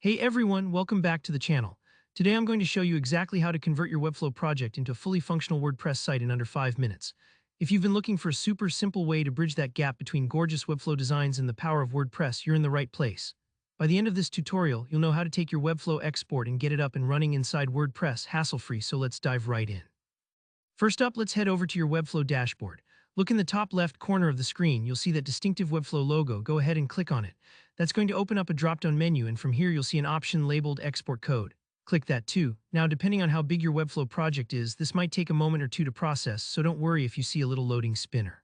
Hey everyone, welcome back to the channel. Today I'm going to show you exactly how to convert your Webflow project into a fully functional WordPress site in under 5 minutes. If you've been looking for a super simple way to bridge that gap between gorgeous Webflow designs and the power of WordPress, you're in the right place. By the end of this tutorial, you'll know how to take your Webflow export and get it up and running inside WordPress hassle-free, so let's dive right in. First up, let's head over to your Webflow dashboard. Look in the top left corner of the screen, you'll see that distinctive Webflow logo. Go ahead and click on it. That's going to open up a drop-down menu, and from here you'll see an option labeled Export Code. Click that too. Now, depending on how big your Webflow project is, this might take a moment or two to process, so don't worry if you see a little loading spinner.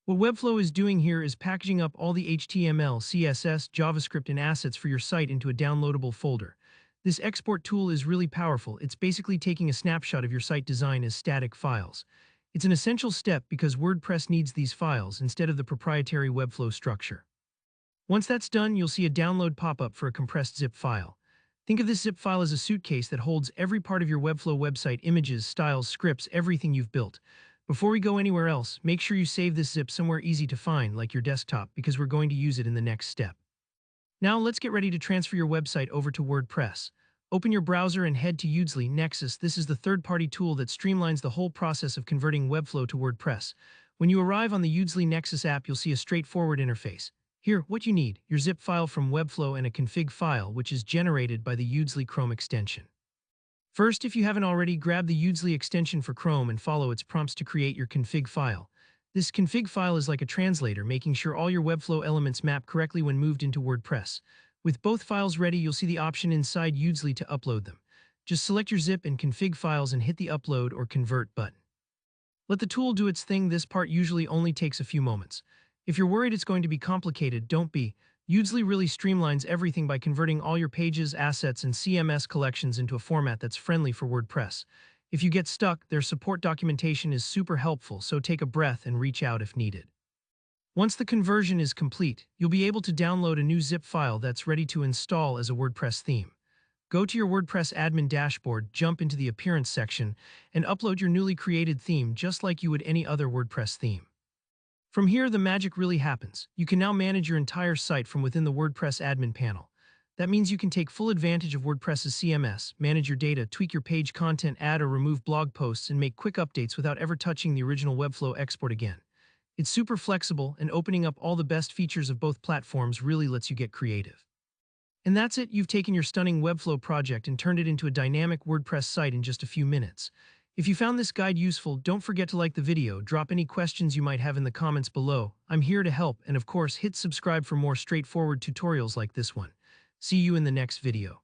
What Webflow is doing here is packaging up all the HTML, CSS, JavaScript, and assets for your site into a downloadable folder. This export tool is really powerful. It's basically taking a snapshot of your site design as static files. It's an essential step because WordPress needs these files instead of the proprietary Webflow structure. Once that's done, you'll see a download pop-up for a compressed zip file. Think of this zip file as a suitcase that holds every part of your Webflow website: images, styles, scripts, everything you've built. Before we go anywhere else, make sure you save this zip somewhere easy to find, like your desktop, because we're going to use it in the next step. Now let's get ready to transfer your website over to WordPress. Open your browser and head to Udemy Nexus. This is the third-party tool that streamlines the whole process of converting Webflow to WordPress. When you arrive on the Udemy Nexus app, you'll see a straightforward interface. Here, what you need: your zip file from Webflow and a config file, which is generated by the Udemy Chrome extension. First, if you haven't already, grab the Udemy extension for Chrome and follow its prompts to create your config file. This config file is like a translator, making sure all your Webflow elements map correctly when moved into WordPress. With both files ready, you'll see the option inside Udemy to upload them. Just select your zip and config files and hit the Upload or Convert button. Let the tool do its thing. This part usually only takes a few moments. If you're worried it's going to be complicated, don't be. Udemy really streamlines everything by converting all your pages, assets, and CMS collections into a format that's friendly for WordPress. If you get stuck, their support documentation is super helpful, so take a breath and reach out if needed. Once the conversion is complete, you'll be able to download a new zip file that's ready to install as a WordPress theme. Go to your WordPress admin dashboard, jump into the Appearance section, and upload your newly created theme just like you would any other WordPress theme. From here, the magic really happens. You can now manage your entire site from within the WordPress admin panel. That means you can take full advantage of WordPress's CMS, manage your data, tweak your page content, add or remove blog posts, and make quick updates without ever touching the original Webflow export again. It's super flexible, and opening up all the best features of both platforms really lets you get creative. And that's it. You've taken your stunning Webflow project and turned it into a dynamic WordPress site in just a few minutes. If you found this guide useful, don't forget to like the video, drop any questions you might have in the comments below. I'm here to help, and of course, hit subscribe for more straightforward tutorials like this one. See you in the next video.